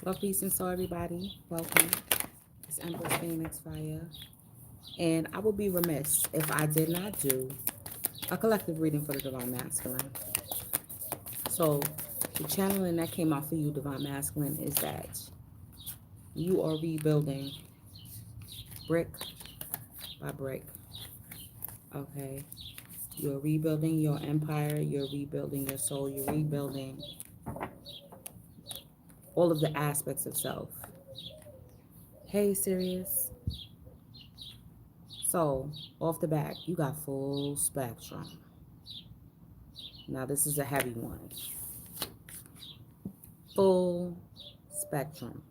Love, peace, and soul, everybody. Welcome. It's Empress Phoenix Fire. And I would be remiss if I did not do a collective reading for the Divine Masculine. So, the channeling that came out for you, Divine Masculine, is that you are rebuilding brick by brick. Okay? You're rebuilding your empire, you're rebuilding your soul, you're rebuilding all of the aspects of self. Hey, Sirius. So, off the back, you got full spectrum. Now, this is a heavy one. Full spectrum.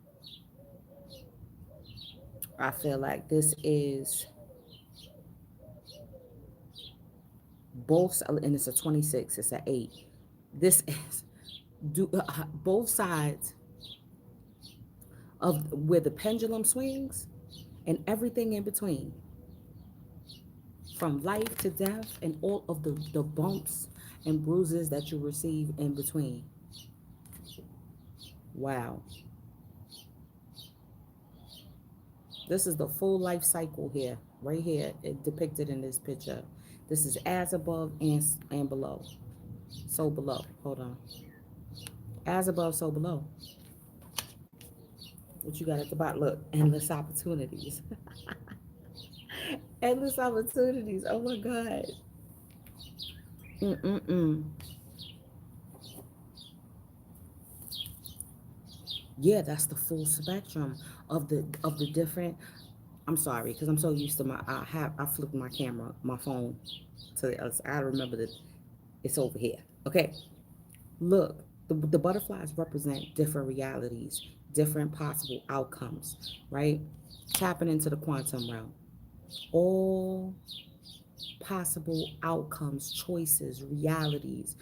I feel like this is both, and it's a 26, it's an 8. This is both sides of where the pendulum swings and everything in between, from life to death, and all of the bumps and bruises that you receive in between. Wow. This is the full life cycle here, right here, depicted in this picture. This is as above and below. So below. Hold on. As above, so below. What you got at the bottom? Look, endless opportunities. Endless opportunities. Oh my God. Mm-mm-mm. Yeah, that's the full spectrum of the different. I'm sorry, because I'm so used to I flipped my camera, my phone to the other side. I remember that it's over here. Okay. Look, the butterflies represent different realities, different possible outcomes, right? Tapping into the quantum realm. All possible outcomes, choices, realities,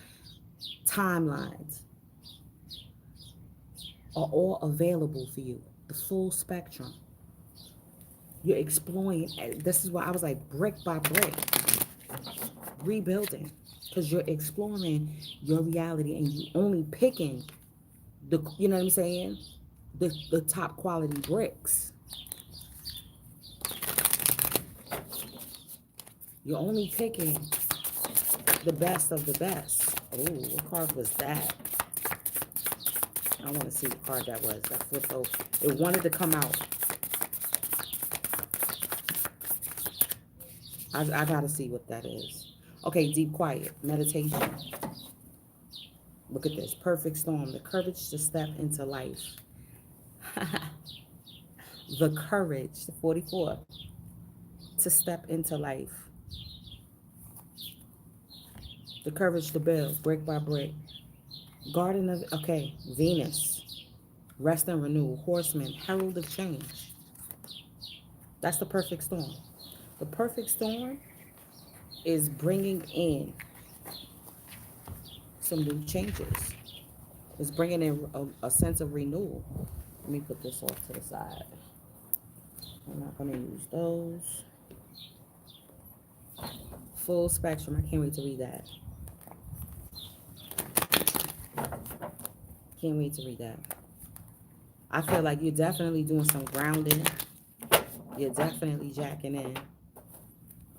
timelines are all available for you. The full spectrum. You're exploring. This is why I was like brick by brick, rebuilding, because you're exploring your reality and you only picking you know what I'm saying? The top quality bricks. You're only picking the best of the best. Oh, what card was that? I want to see what card that was. That flipped over. It wanted to come out. I gotta see what that is. Okay, deep quiet. Meditation. Look at this. Perfect storm. The courage to step into life. The courage, 44, to step into life. The courage to build, brick by brick. Garden of, okay, Venus. Rest and renewal. Horseman, herald of change. That's the perfect storm. The perfect storm is bringing in some new changes. It's bringing in a sense of renewal. Let me put this off to the side. I'm not going to use those. Full spectrum. I can't wait to read that. Can't wait to read that. I feel like you're definitely doing some grounding. You're definitely jacking in.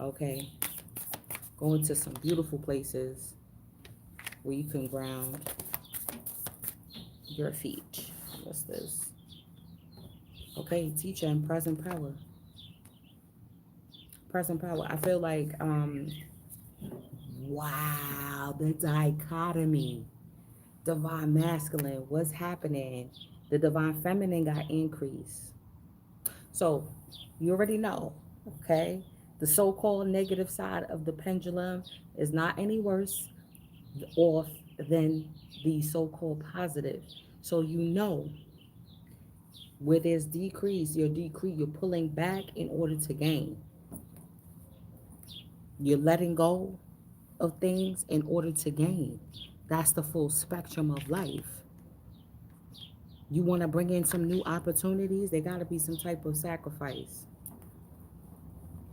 Okay. Going to some beautiful places where you can ground your feet. What's this? Okay, teacher and present power. Present power. I feel like, wow, the dichotomy. Divine masculine, what's happening? The divine feminine got increased. So you already know, okay? The so-called negative side of the pendulum is not any worse off than the so-called positive. So you know where there's decrease, you're pulling back in order to gain. You're letting go of things in order to gain. That's the full spectrum of life. You want to bring in some new opportunities, there got to be some type of sacrifice.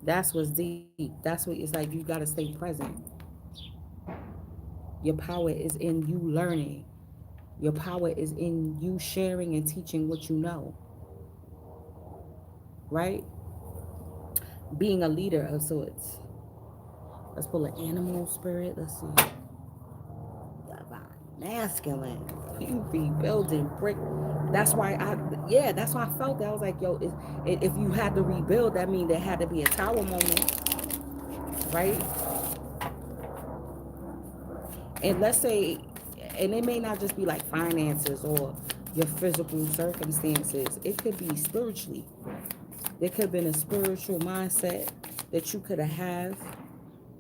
That's what's deep. That's what it's like. You got to stay present. Your power is in you learning. Your power is in you sharing and teaching what you know, right? Being a leader of sorts. Let's pull an animal spirit. Let's see. Divine masculine. You rebuilding brick. That's why yeah, that's why I felt that. I was like, yo, if you had to rebuild, that means there had to be a tower moment, right? And let's say, and it may not just be like finances or your physical circumstances. It could be spiritually. There could have been a spiritual mindset that you could have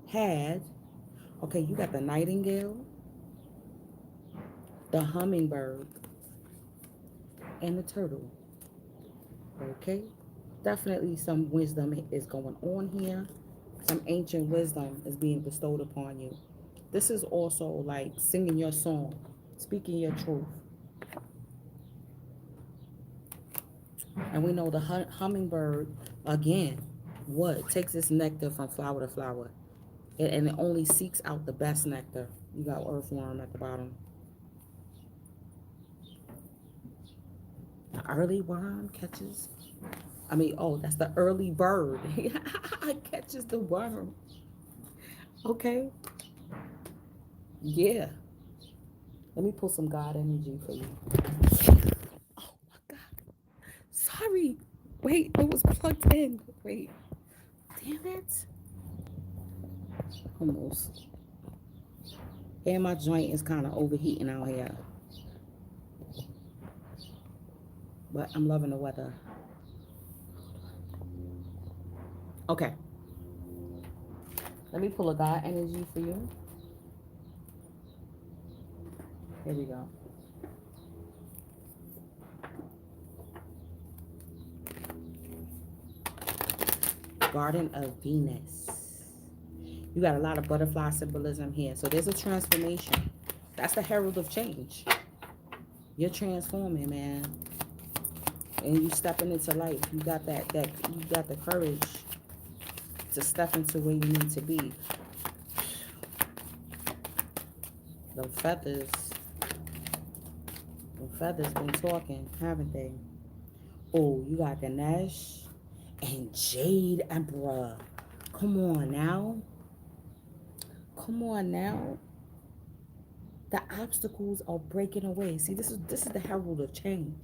had. Okay, you got the nightingale, the hummingbird, and the turtle. Okay, definitely some wisdom is going on here. Some ancient wisdom is being bestowed upon you. This is also like singing your song, speaking your truth. And we know the hummingbird, again, what? Takes its nectar from flower to flower. And it only seeks out the best nectar. You got earthworm at the bottom. The early worm catches. I mean, oh, that's the early bird. Catches the worm. Okay. Yeah. Let me pull some God energy for you. Oh my God. Sorry. Wait, it was plugged in. Wait. Damn it. Almost. And my joint is kind of overheating out here. But I'm loving the weather. Okay. Let me pull a God energy for you. Here we go. Garden of Venus. You got a lot of butterfly symbolism here. So there's a transformation. That's the herald of change. You're transforming, man. And you stepping into life. You got you got the courage to step into where you need to be. The feathers. The feathers been talking, haven't they? Oh, you got Ganesh and Jade Emperor. Come on now. Come on now. The obstacles are breaking away. See, this is the herald of change.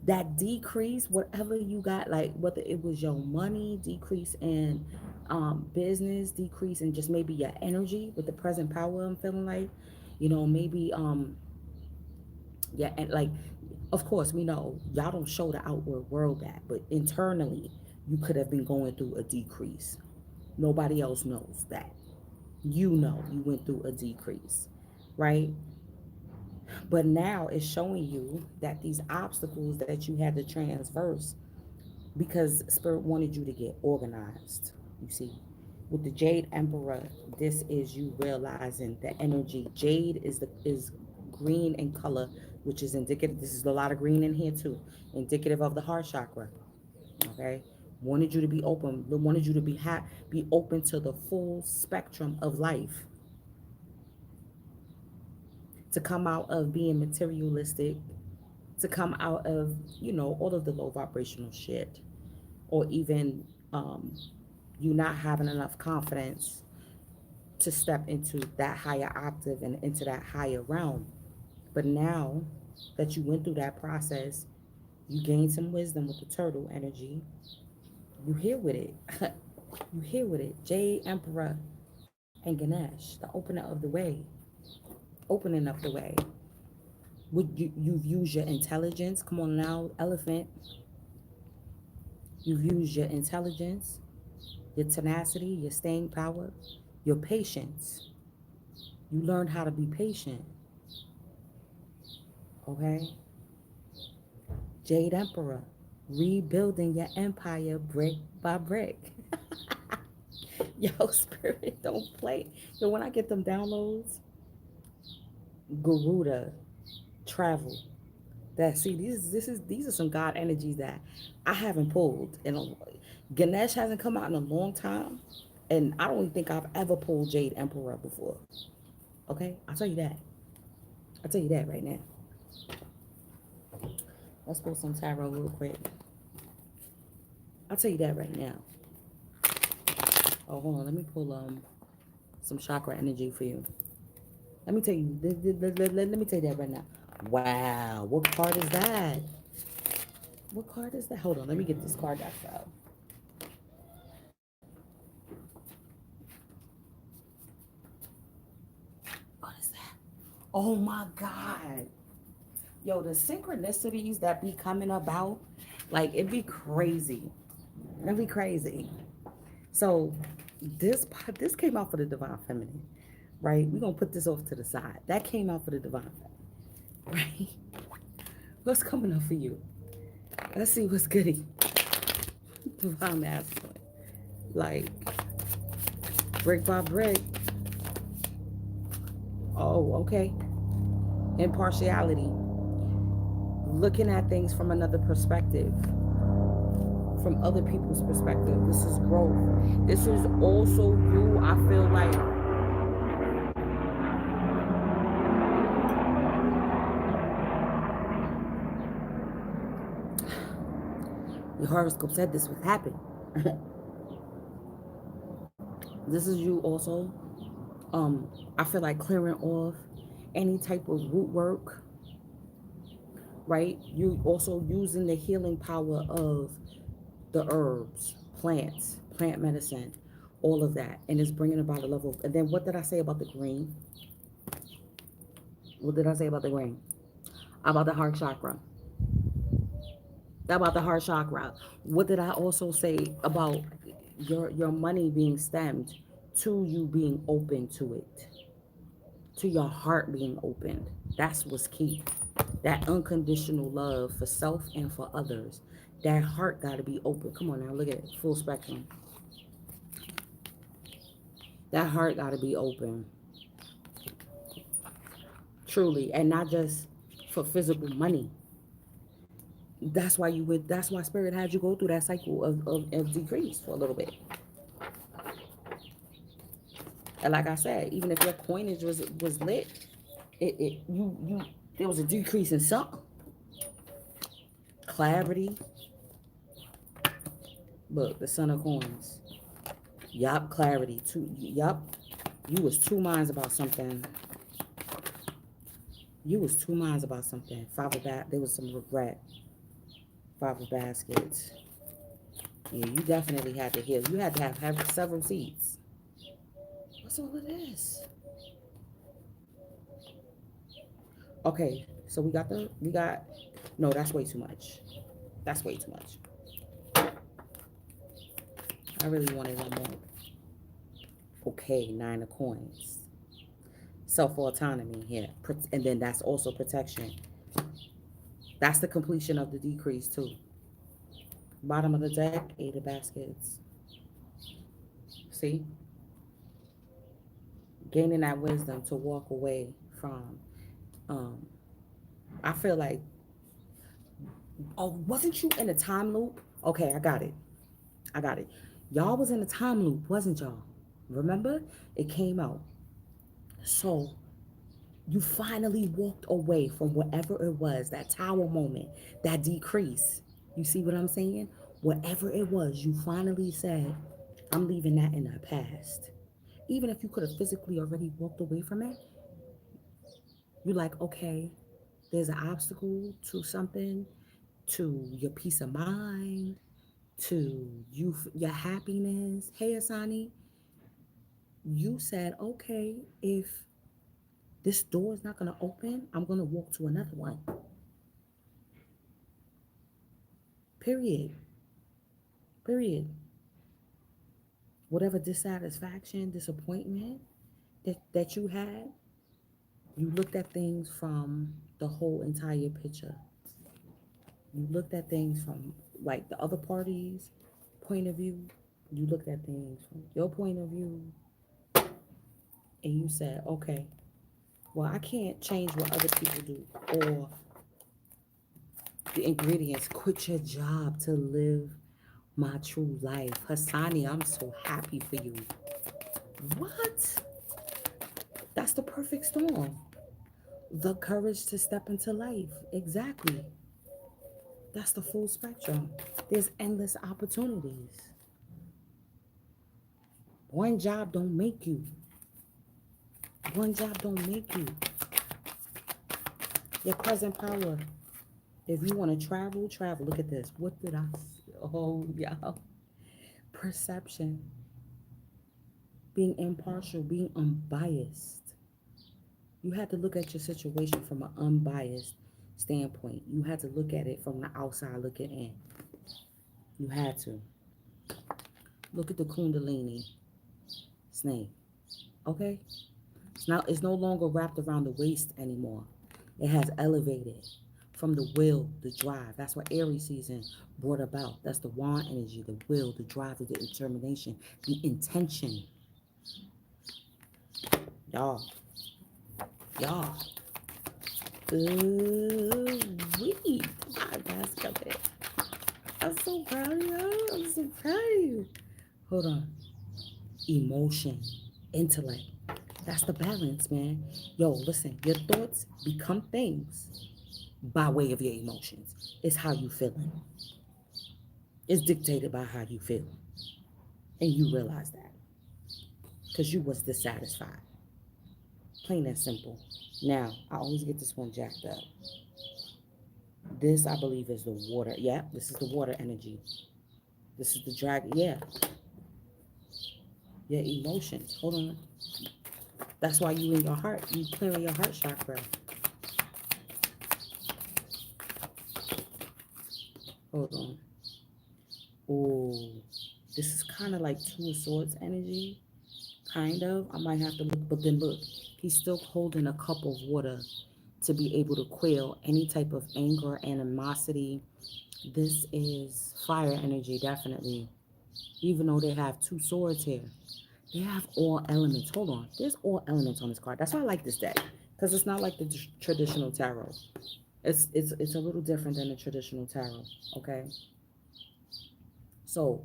That decrease, whatever you got, like whether it was your money, decrease in business, decrease in just maybe your energy with the present power I'm feeling like, maybe yeah, and like of course we know y'all don't show the outward world that, but internally you could have been going through a decrease. Nobody else knows that. You know you went through a decrease, right? But now it's showing you that these obstacles that you had to transverse because Spirit wanted you to get organized. You see, with the Jade Emperor, this is you realizing the energy. Jade is green in color, which is indicative. This is a lot of green in here too, indicative of the heart chakra. Okay, wanted you to be open. Wanted you to be open to the full spectrum of life, to come out of being materialistic, to come out of all of the low vibrational shit, or even you not having enough confidence to step into that higher octave and into that higher realm. But now that you went through that process, you gained some wisdom with the turtle energy. You here with it. You here with it. Jade Emperor and Ganesh, the opener of the way, opening up the way. You've used your intelligence. Come on now, elephant. You've used your intelligence, your tenacity, your staying power, your patience. You learned how to be patient. Okay? Jade Emperor, rebuilding your empire brick by brick. Yo, spirit, don't play. Yo, when I get them downloads, Garuda, travel. That see, these are some God energies that I haven't pulled. And Ganesh hasn't come out in a long time. And I don't even think I've ever pulled Jade Emperor before. Okay? I'll tell you that. I'll tell you that right now. Let's pull some tarot real quick. I'll tell you that right now. Oh, hold on. Let me pull some chakra energy for you. Let me tell you. Let me tell you that right now. Wow. What card is that? What card is that? Hold on. Let me get this card I fell. What is that? Oh my God. Yo, the synchronicities that be coming about, like, it'd be crazy. It'd be crazy. So this came out for the divine feminine, right? We're gonna put this off to the side. That came out for the divine feminine, right? What's coming up for you? Let's see what's goody. Divine masculine. Like, brick by brick. Oh, okay. Impartiality. Looking at things from another perspective, from other people's perspective. This is growth. This is also you. I feel like your horoscope said this would happen. This is you also. I feel like clearing off any type of root work, right? You also using the healing power of the herbs, plants, plant medicine, all of that, and it's bringing about a level. And then what did I say about the green? What did I say about the green? About the heart chakra. About the heart chakra. What did I also say about your money being stemmed to you being open to it, to your heart being opened? That's what's key. That unconditional love for self and for others. That heart got to be open. Come on now, look at it, full spectrum. That heart got to be open, truly, and not just for physical money. That's why you would. That's why spirit had you go through that cycle of decrease for a little bit. And like I said, even if your coinage was lit, it you there was a decrease in something. Clarity. Look, the Son of Coins. Yup, clarity. Yup. You was two minds about something. You was two minds about something. Five of that. There was some regret. Five of baskets. Yeah, you definitely had to heal. You had to have several seats. What's all of this? Okay, so we got. No, that's way too much. That's way too much. I really wanted one more. Okay, Nine of Coins. Self autonomy here, and then that's also protection. That's the completion of the decrease too. Bottom of the deck, Eight of Baskets. See, gaining that wisdom to walk away from. Um, I feel like, oh, wasn't you in a time loop? Okay, I got it. I got it. Y'all was in a time loop, wasn't y'all? Remember? It came out. So you finally walked away from whatever it was, that tower moment, that decrease. You see what I'm saying? Whatever it was, you finally said, I'm leaving that in the past. Even if you could have physically already walked away from it, you're like, okay, there's an obstacle to something, to your peace of mind, to you, your happiness. Hey, Asani, you said, okay, if this door is not going to open, I'm going to walk to another one. Period. Period. Whatever dissatisfaction, disappointment that you had, you looked at things from the whole entire picture. You looked at things from like the other party's point of view. You looked at things from your point of view. And you said, okay, well, I can't change what other people do. Or the ingredients, quit your job to live my true life. Hassani, I'm so happy for you. What? That's the perfect storm. The courage to step into life. Exactly. That's the full spectrum. There's endless opportunities. One job don't make you. One job don't make you. Your present power. If you want to travel, travel. Look at this. What did I say? Oh, yeah. Perception. Being impartial, being unbiased. You had to look at your situation from an unbiased standpoint. You had to look at it from the outside looking in. You had to. Look at the Kundalini snake. Okay? It's no longer wrapped around the waist anymore. It has elevated from the will, the drive. That's what Aries season brought about. That's the wand energy, the will, the drive, the determination, the intention. Y'all. Y'all. Ooh, wee. That's coming. I'm so proud of y'all. I'm so proud of you. Hold on. Emotion, intellect. That's the balance, man. Yo, listen, your thoughts become things by way of your emotions. It's how you feeling. It's dictated by how you feel. And you realize that. Because you was dissatisfied. Plain and simple. Now, I always get this one jacked up. This, I believe, is the water. Yeah, this is the water energy. This is the dragon. Yeah. Your emotions. Hold on. That's why you in your heart. You clearing your heart chakra. Hold on. Oh, this is kind of like Two of Swords energy. Kind of. I might have to look. But then look. He's still holding a cup of water to be able to quell any type of anger, animosity. This is fire energy, definitely. Even though they have two swords here. They have all elements. Hold on. There's all elements on this card. That's why I like this deck. Because it's not like the traditional tarot. It's a little different than the traditional tarot. Okay. So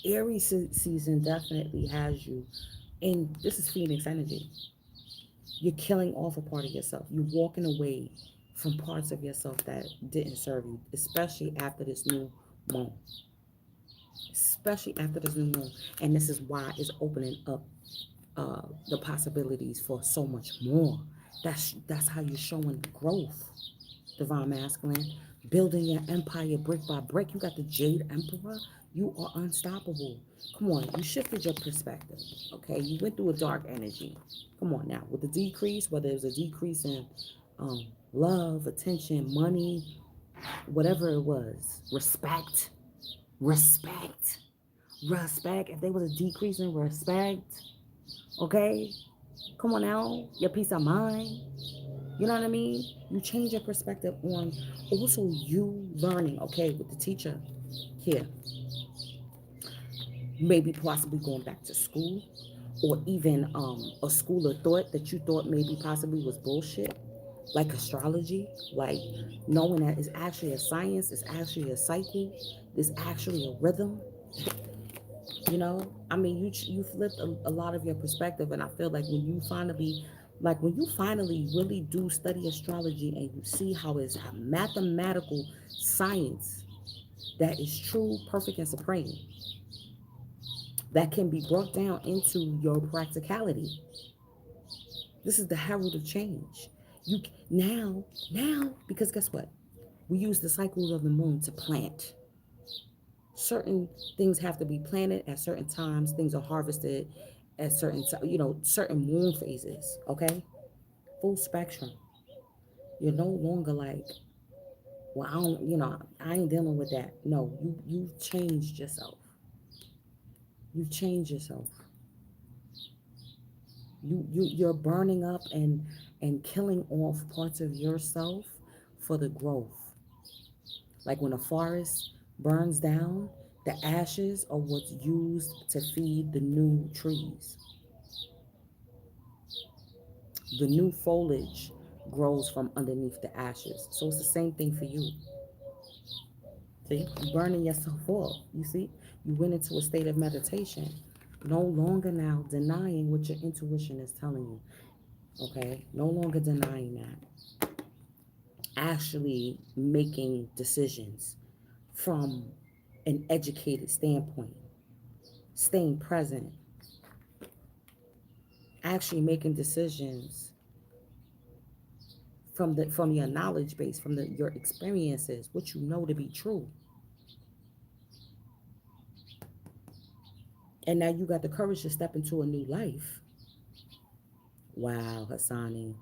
Aries season definitely has you in, this is Phoenix energy. You're killing off a part of yourself. You're walking away from parts of yourself that didn't serve you, especially after this new moon. Especially after this new moon. And this is why it's opening up the possibilities for so much more. That's how you're showing growth, divine masculine. Building your empire brick by brick. You got the Jade Emperor. You are unstoppable. Come on, you shifted your perspective. Okay, you went through a dark energy. Come on now, with the decrease, whether it was a decrease in love, attention, money, whatever it was, respect, respect, respect. If there was a decrease in respect, okay, come on now, your peace of mind. You know what I mean? You change your perspective on also you learning, okay, with the teacher here. Maybe possibly going back to school or even a school of thought that you thought maybe possibly was bullshit, like astrology, like knowing that it's actually a science, it's actually a cycle, it's actually a rhythm. You know, I mean, you flipped a lot of your perspective, and I feel like when you finally really do study astrology and you see how it's a mathematical science that is true, perfect, and supreme, that can be brought down into your practicality. This is the herald of change. You now, because guess what? We use the cycles of the moon to plant. Certain things have to be planted at certain times. Things are harvested at certain moon phases. Okay, full spectrum. You're no longer like, well, I ain't dealing with that. No, you've changed yourself. You've changed yourself. You're burning up and killing off parts of yourself for the growth. Like when a forest burns down, the ashes are what's used to feed the new trees. The new foliage grows from underneath the ashes. So it's the same thing for you. See, you're burning yourself off. You see, you went into a state of meditation. No longer now denying what your intuition is telling you. Okay, no longer denying that. Actually making decisions from an educated standpoint, staying present, actually making decisions from your knowledge base, from your experiences, what you know to be true. And now you got the courage to step into a new life. Wow, Hassani.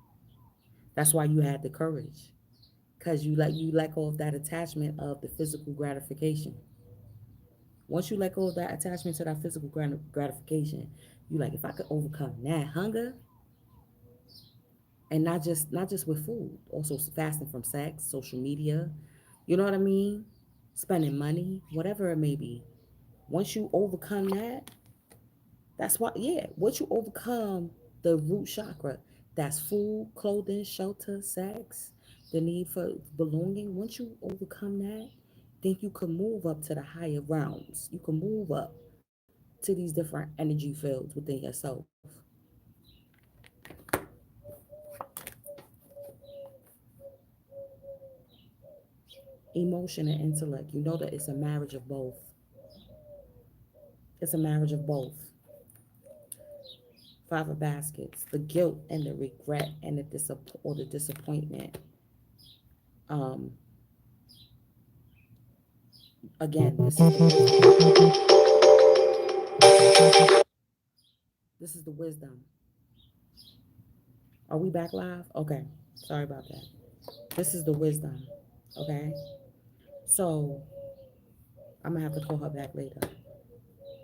That's why you had the courage. Because you let go of that attachment of the physical gratification. Once you let go of that attachment to that physical gratification, you like, if I could overcome that hunger, and not just with food, also fasting from sex, social media, you know what I mean? Spending money, whatever it may be. Once you overcome that, that's what, yeah, once you overcome the root chakra, that's food, clothing, shelter, sex, the need for belonging. Once you overcome that, then you can move up to the higher realms. You can move up to these different energy fields within yourself. Emotion and intellect. You know that it's a marriage of both. It's a marriage of both. Five of baskets. The guilt and the regret and the disappointment. Um, Again, this is the wisdom. This is the wisdom. Are we back live? Okay. Sorry about that. This is the wisdom. Okay. So I'm gonna have to call her back later.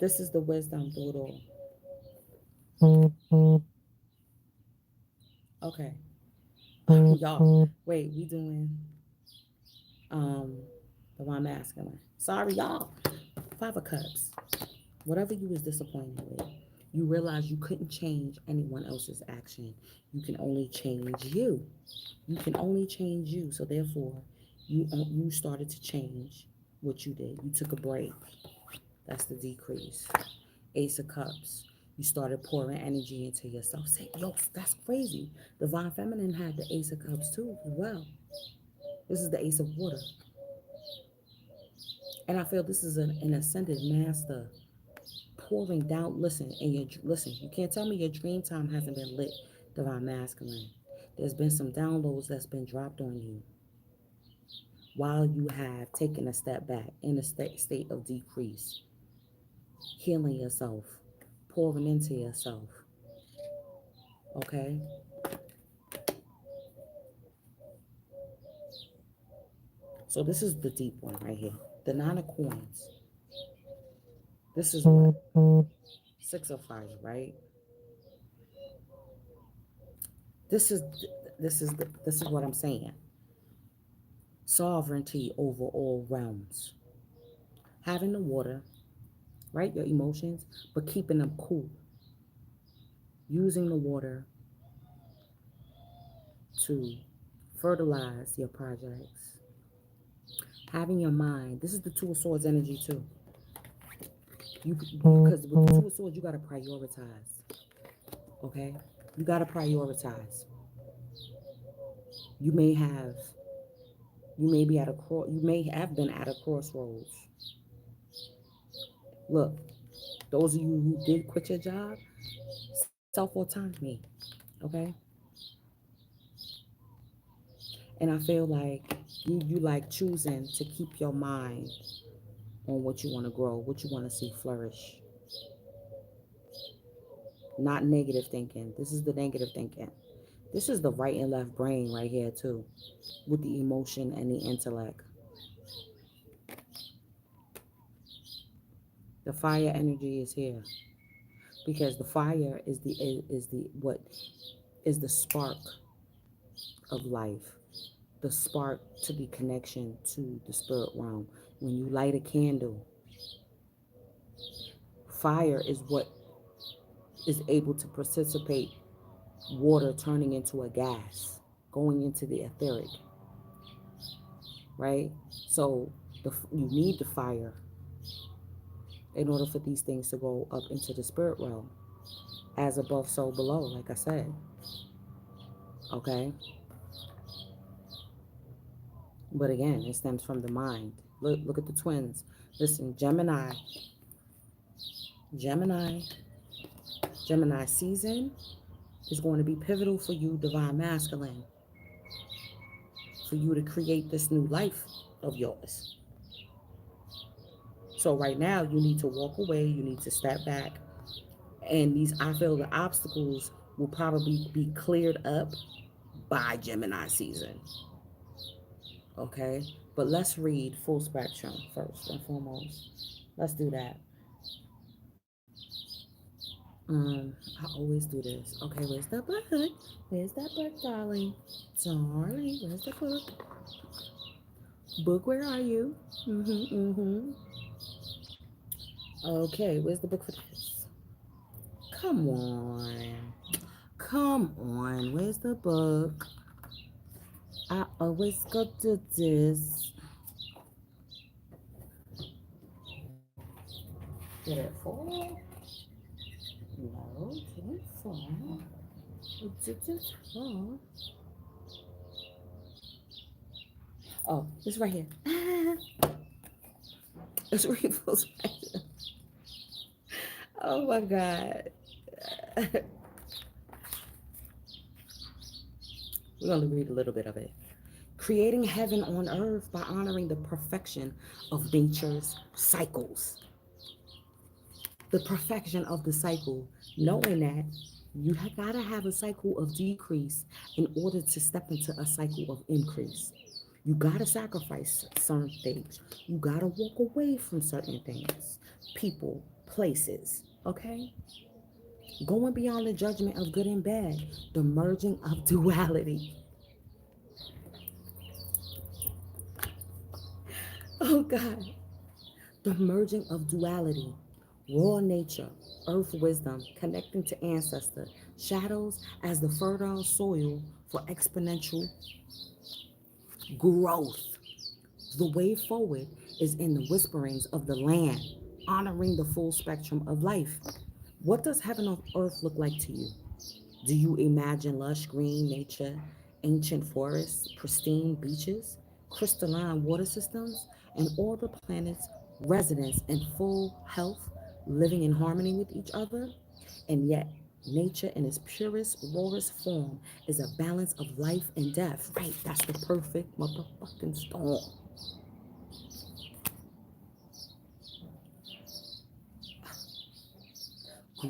This is the wisdom through it all. Okay. Y'all, wait, we doing um the one masculine. Sorry, y'all. Five of Cups. Whatever you was disappointed with, you realize you couldn't change anyone else's action. You can only change you. You can only change you. So therefore, you started to change what you did. You took a break. That's the decrease. Ace of Cups. You started pouring energy into yourself. Say, yo, that's crazy. Divine Feminine had the Ace of Cups too, as well. This is the Ace of Water. And I feel this is an ascended master pouring down. Listen, you can't tell me your dream time hasn't been lit, Divine Masculine. There's been some downloads that's been dropped on you while you have taken a step back in a state of decrease, healing yourself, pouring into yourself. Okay? So this is the deep one right here. The Nine of Coins. This is what? Six of Fire, right? This is this is what I'm saying. Sovereignty over all realms. Having the water, right? Your emotions, but keeping them cool. Using the water to fertilize your projects. Having your mind. This is the Two of Swords energy too. Because with the Two of Swords, you gotta prioritize. Okay? You gotta prioritize. You may have, you may be at a you may have been at a crossroads. Look, those of you who did quit your job, self-autonomy. Okay? And I feel like you like choosing to keep your mind on what you want to grow, what you want to see flourish. Not negative thinking. This is the negative thinking. This is the right and left brain right here too, with the emotion and the intellect. The fire energy is here because the fire is the what is the spark of life, the spark to the connection to the spirit realm. When you light a candle, fire is what is able to precipitate water turning into a gas, going into the etheric, right? So you need the fire in order for these things to go up into the spirit realm. As above, so below, like I said. Okay? But again, it stems from the mind. Look at the twins. Listen, Gemini, Gemini season is going to be pivotal for you, divine masculine, for you to create this new life of yours. So right now, you need to walk away. You need to step back, and I feel the obstacles will probably be cleared up by Gemini season. Okay, but let's read full spectrum first and foremost. Let's do that. I always do this. Okay, where's the book? Where's that book, darling? Darling, where's the book? Book, where are you? Mm-hmm. Okay, where's the book for this? Come on. Come on. Where's the book? I always go to this. Did it fall? No, it didn't fall. It didn't fall. Oh, it's right here. It's Rainbow's Passion. Oh my God. We're going to read a little bit of it. Creating heaven on earth by honoring the perfection of nature's cycles. The perfection of the cycle, knowing that you gotta have a cycle of decrease in order to step into a cycle of increase. You gotta sacrifice certain things. You gotta walk away from certain things, people, places. Okay? Going beyond the judgment of good and bad, the merging of duality. Oh God. The merging of duality, raw nature, earth wisdom, connecting to ancestor, shadows as the fertile soil for exponential growth. The way forward is in the whisperings of the land, honoring the full spectrum of life. What does heaven on earth look like to you? Do you imagine lush green nature, ancient forests, pristine beaches, crystalline water systems, and all the planet's residents in full health, living in harmony with each other? And yet, nature in its purest, rawest form is a balance of life and death. Right, that's the perfect motherfucking storm.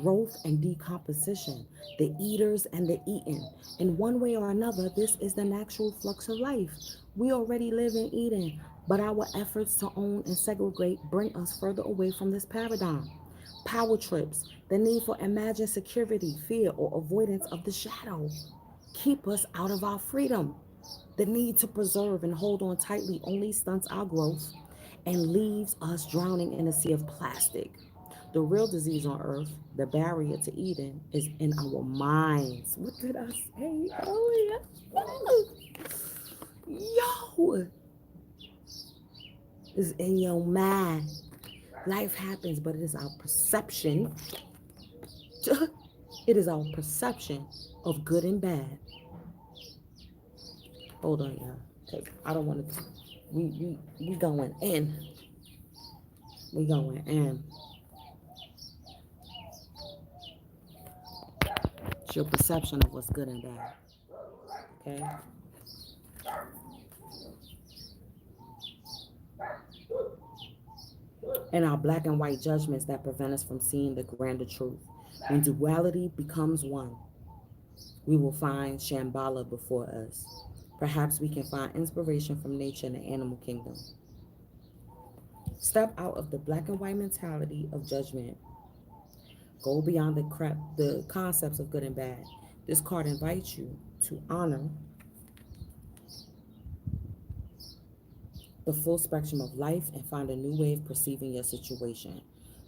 Growth and decomposition, the eaters and the eaten. In one way or another, this is the natural flux of life. We already live in Eden, but our efforts to own and segregate bring us further away from this paradigm. Power trips, the need for imagined security, fear, or avoidance of the shadow keep us out of our freedom. The need to preserve and hold on tightly only stunts our growth and leaves us drowning in a sea of plastic. The real disease on earth, the barrier to Eden, is in our minds. What did I say? Oh, yeah. Yo, it's in your mind. Life happens, but it is our perception. It is our perception of good and bad. Hold on, y'all. Cause I don't want to. We going in. We going in. It's your perception of what's good and bad. Okay. And our black and white judgments that prevent us from seeing the grander truth. When duality becomes one, we will find Shambhala before us. Perhaps we can find inspiration from nature and the animal kingdom. Step out of the black and white mentality of judgment. Go beyond the concepts of good and bad. This card invites you to honor the full spectrum of life and find a new way of perceiving your situation.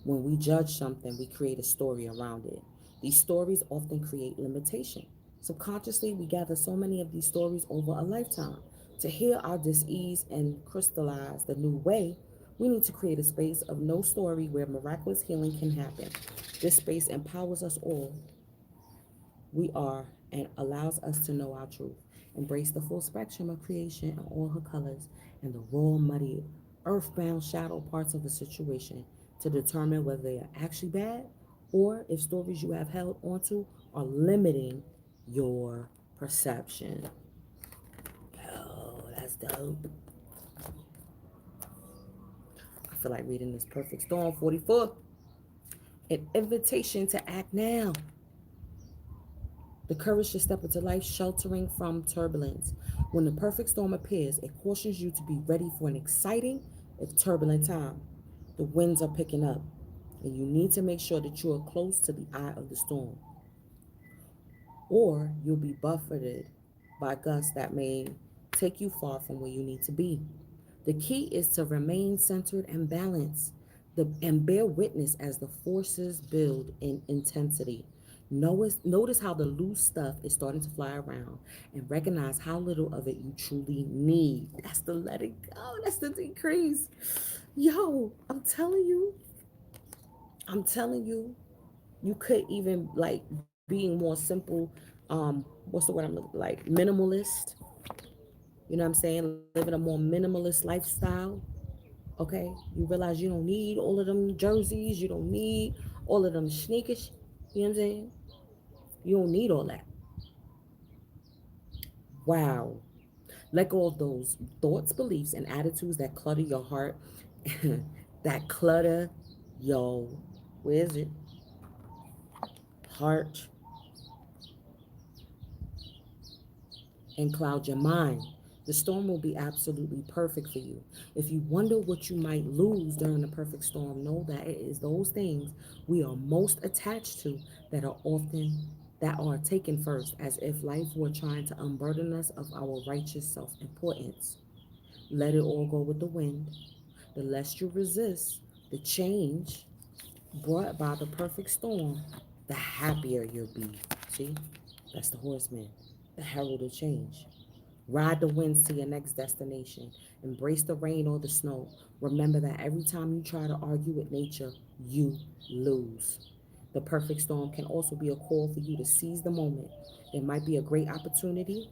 When we judge something, we create a story around it. These stories often create limitation. Subconsciously, we gather so many of these stories over a lifetime. To heal our dis-ease and crystallize the new way, we need to create a space of no story where miraculous healing can happen. This space empowers us all we are and allows us to know our truth. Embrace the full spectrum of creation in all her colors and the raw, muddy earthbound shadow parts of a situation to determine whether they are actually bad or if stories you have held onto are limiting your perception. Oh, that's dope. I feel like reading this Perfect Storm 44. An invitation to act now. The courage to step into life sheltering from turbulence. When the perfect storm appears, it cautions you to be ready for an exciting, if turbulent time. The winds are picking up, and you need to make sure that you are close to the eye of the storm, or you'll be buffeted by gusts that may take you far from where you need to be. The key is to remain centered and balanced and bear witness as the forces build in intensity. Notice how the loose stuff is starting to fly around and recognize how little of it you truly need. That's the let it go. That's the decrease. Yo, I'm telling you, you could even like being more simple, what's the word I'm looking like? Minimalist. You know what I'm saying? Living a more minimalist lifestyle. Okay, you realize you don't need all of them jerseys, you don't need all of them sneakers. You know what I'm saying? You don't need all that. Wow. Let go of those thoughts, beliefs, and attitudes that clutter your heart, that clutter your, where is it? Heart, and cloud your mind. The storm will be absolutely perfect for you. If you wonder what you might lose during the perfect storm, know that it is those things we are most attached to that are taken first, as if life were trying to unburden us of our righteous self-importance. Let it all go with the wind. The less you resist the change brought by the perfect storm, the happier you'll be. See? That's the horseman, the herald of change. Ride the winds to your next destination. Embrace the rain or the snow. Remember that every time you try to argue with nature, you lose. The perfect storm can also be a call for you to seize the moment. It might be a great opportunity,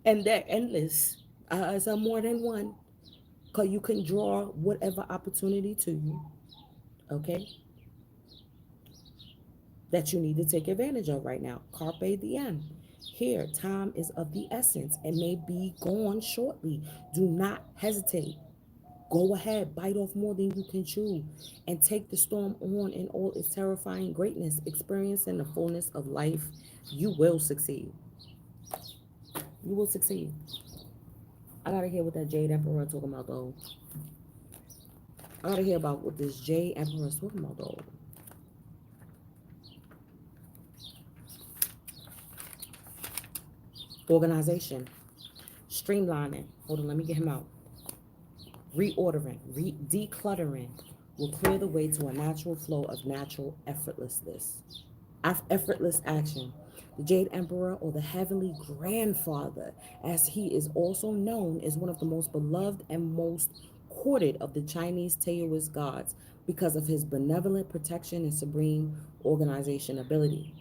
and they're endless. It's a more than one. Because you can draw whatever opportunity to you, okay, that you need to take advantage of right now. Carpe diem. Here, time is of the essence and may be gone shortly. Do not hesitate. Go ahead, bite off more than you can chew, and take the storm on in all its terrifying greatness. Experiencing the fullness of life, you will succeed. You will succeed. I gotta hear what that Jade Emperor talking about though. I gotta hear about what this Jade Emperor is talking about though. Organization, streamlining. Hold on, let me get him out. Reordering, decluttering will clear the way to a natural flow of natural effortlessness. Effortless action. The Jade Emperor, or the Heavenly Grandfather, as he is also known, is one of the most beloved and most courted of the Chinese Taoist gods because of his benevolent protection and supreme organization ability.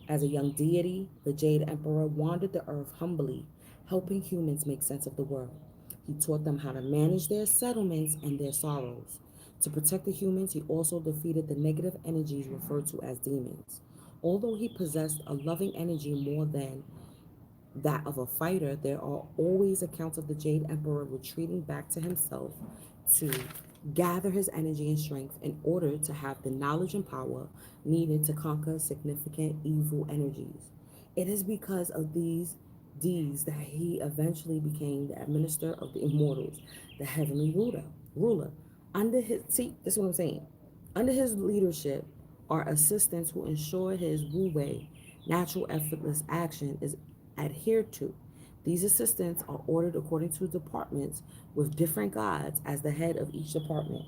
As a young deity, the Jade Emperor wandered the earth humbly, helping humans make sense of the world. He taught them how to manage their settlements and their sorrows. To protect the humans, he also defeated the negative energies referred to as demons. Although he possessed a loving energy more than that of a fighter, there are always accounts of the Jade Emperor retreating back to himself to gather his energy and strength in order to have the knowledge and power needed to conquer significant evil energies. It is because of these deeds that he eventually became the administrator of the immortals, the heavenly ruler. Under his see, this is what I'm saying. Under his leadership are assistants who ensure his wu wei, natural effortless action, is adhered to. These assistants are ordered according to departments with different gods as the head of each department.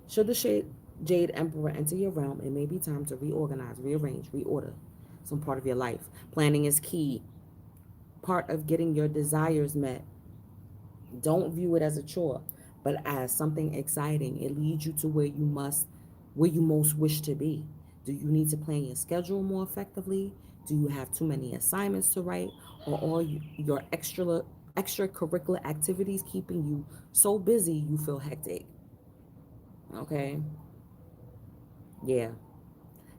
Should the Jade Emperor enter your realm, it may be time to reorganize, rearrange, reorder some part of your life. Planning is key, part of getting your desires met. Don't view it as a chore, but as something exciting. It leads you to where you most wish to be. Do you need to plan your schedule more effectively? Do you have too many assignments to write, or are your extracurricular activities keeping you so busy you feel hectic. Okay? Yeah.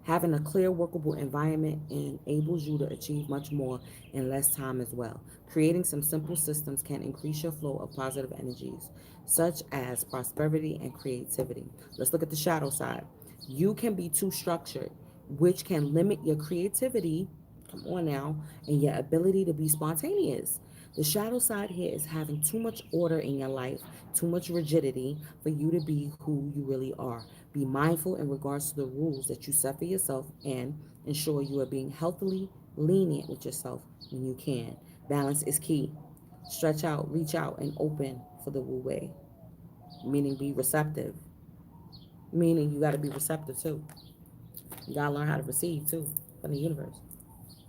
Having a clear, workable environment enables you to achieve much more in less time as well. Creating some simple systems can increase your flow of positive energies, such as prosperity and creativity. Let's look at the shadow side. You can be too structured, which can limit your creativity, come on now, and your ability to be spontaneous. The shadow side here is having too much order in your life, too much rigidity for you to be who you really are. Be mindful in regards to the rules that you set for yourself and ensure you are being healthily lenient with yourself when you can. Balance is key. Stretch out, reach out, and open for the wu wei, meaning be receptive. Meaning you got to be receptive too. You got to learn how to receive too from the universe.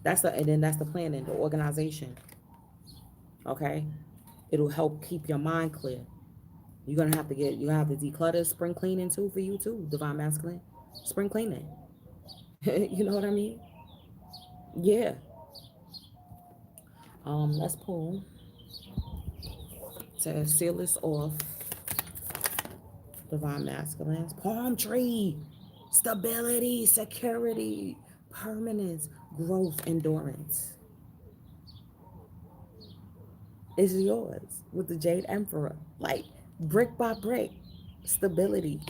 And then that's the planning, the organization. Okay? It'll help keep your mind clear. You're gonna have to declutter, spring cleaning too for you too, divine masculine. Spring cleaning. You know what I mean? Yeah. Let's pull to seal this off. Divine masculines. Palm tree. Stability, security, permanence, growth, endurance. Is yours with the Jade Emperor. Like brick by brick. Stability.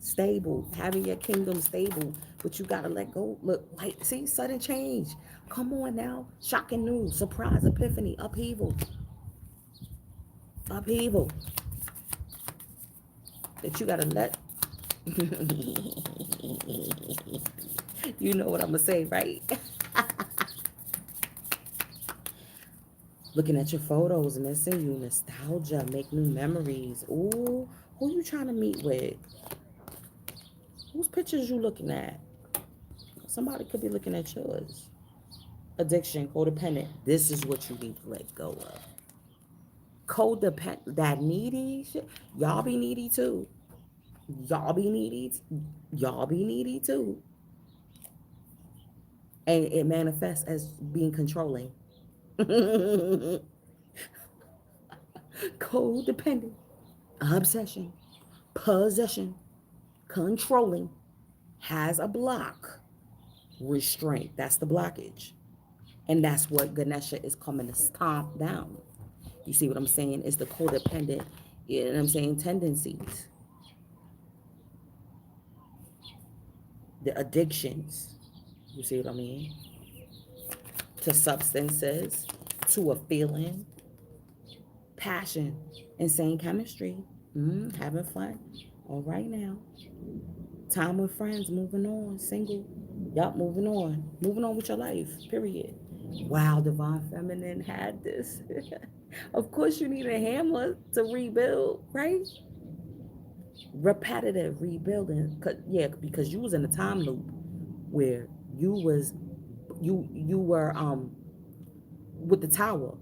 Stable. Having your kingdom stable. But you gotta let go. Look, like, see, sudden change. Come on now. Shocking news. Surprise, epiphany, upheaval. Upheaval. That you gotta let. You know what I'm gonna say, right? Looking at your photos, missing you, nostalgia, make new memories. Ooh, who you trying to meet with? Whose pictures you looking at? Somebody could be looking at yours. Addiction, codependent. This is what you need to let go of. Codependent, that needy shit. Y'all be needy too. Y'all be needy. Y'all be needy too. And it manifests as being controlling. Codependent, obsession, possession, controlling, has a block, restraint. That's the blockage. And that's what Ganesha is coming to stomp down. You see what I'm saying? It's the codependent, you know what I'm saying, tendencies, the addictions. You see what I mean? To substances, to a feeling, passion, insane chemistry, having fun. All right now. Time with friends, moving on, single. Yup, moving on. Moving on with your life, period. Wow, Divine Feminine had this. Of course, you need a hammer to rebuild, right? Repetitive rebuilding. Yeah, because you was in a time loop where you were with the tower.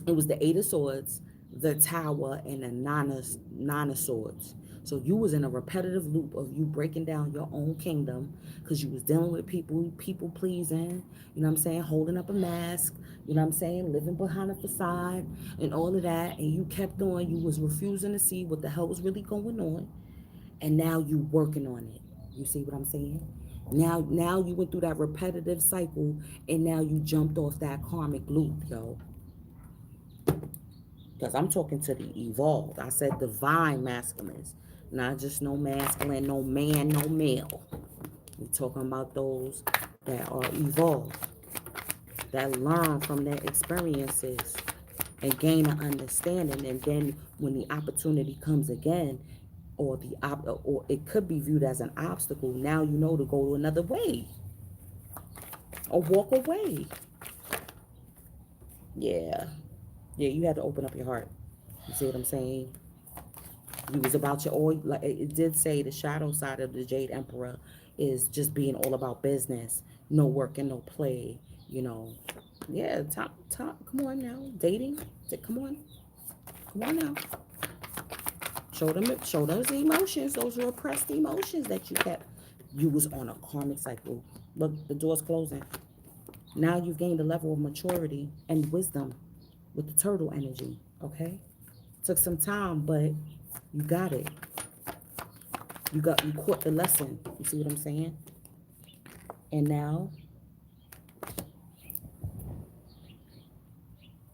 It was the Eight of Swords, the Tower, and the Nine of Swords. So you was in a repetitive loop of you breaking down your own kingdom because you was dealing with people pleasing, you know what I'm saying, holding up a mask, you know what I'm saying, living behind a facade and all of that. And you kept on, you was refusing to see what the hell was really going on. And now you working on it. You see what I'm saying? Now you went through that repetitive cycle and now you jumped off that karmic loop, yo. Because I'm talking to the evolved. I said divine masculines, not just no masculine, no man, no male. We're talking about those that are evolved, that learn from their experiences and gain an understanding. And then when the opportunity comes again, or it could be viewed as an obstacle, now you know to go another way or walk away. Yeah. Yeah, you had to open up your heart. You see what I'm saying? You was about your all, like it did say the shadow side of the Jade Emperor is just being all about business, no work and no play, you know. Yeah, come on now. Dating. Come on now. Show those emotions, those repressed emotions that you kept. You was on a karmic cycle. Look, the door's closing. Now you've gained a level of maturity and wisdom. with the turtle energy, okay? Took some time, but you got it. You caught the lesson. You see what I'm saying? And now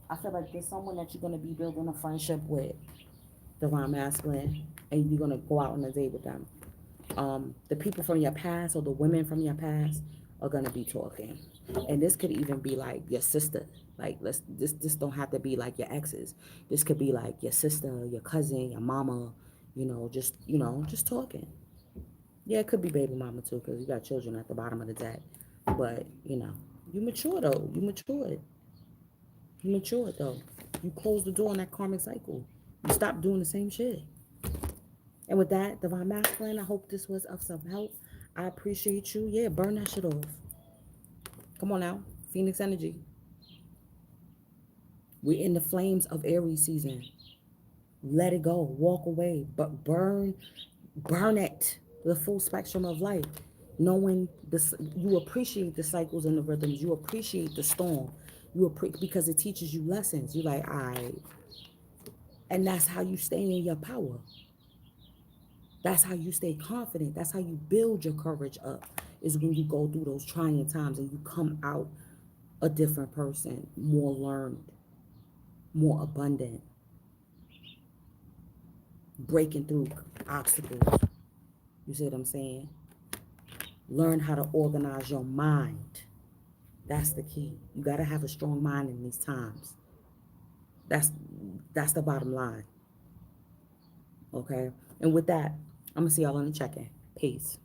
I feel like there's someone that you're gonna be building a friendship with, divine masculine, and you're gonna go out on a date with them. The people from your past or the women from your past are gonna be talking, and this could even be like your sister. Like this don't have to be like your exes. This could be like your sister, your cousin, your mama. Just talking. Yeah, it could be baby mama too, because you got children at the bottom of the deck. But you mature though. You matured. You matured though. You closed the door on that karmic cycle. You stopped doing the same shit. And with that, divine masculine, I hope this was of some help. I appreciate you. Yeah, burn that shit off. Come on now, Phoenix energy. We're in the flames of Aries season. Let it go. Walk away, but burn it. The full spectrum of life. Knowing this, you appreciate the cycles and the rhythms. You appreciate the storm. Because it teaches you lessons. You like, all right, and that's how you stay in your power. That's how you stay confident. That's how you build your courage up. Is when you go through those trying times and you come out a different person, more learned, more abundant, breaking through obstacles. You see what I'm saying? Learn how to organize your mind. That's the key. You got to have a strong mind in these times. That's that's the bottom line. Okay? And with that, I'm going to see y'all on the check-in. Peace.